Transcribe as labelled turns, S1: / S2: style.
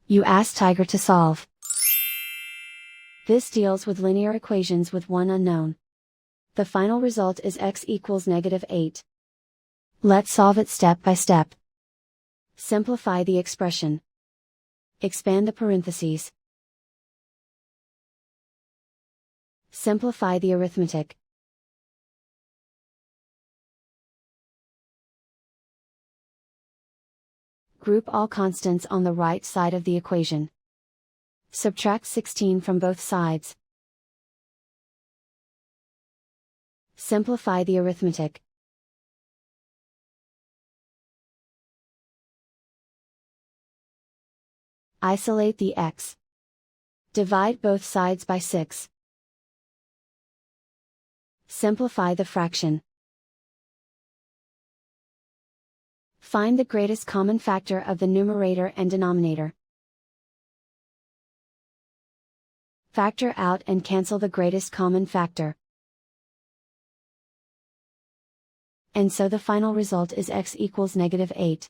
S1: You ask Tiger to solve. This deals with linear equations with one unknown. The final result is x equals -8. Let's solve it step by step. Simplify the expression. Expand the parentheses. Simplify the arithmetic. Group all constants on the right side of the equation. Subtract 16 from both sides. Simplify the arithmetic. Isolate the x. Divide both sides by 6. Simplify the fraction. Find the greatest common factor of the numerator and denominator. Factor out and cancel the greatest common factor. And so the final result is x equals -8.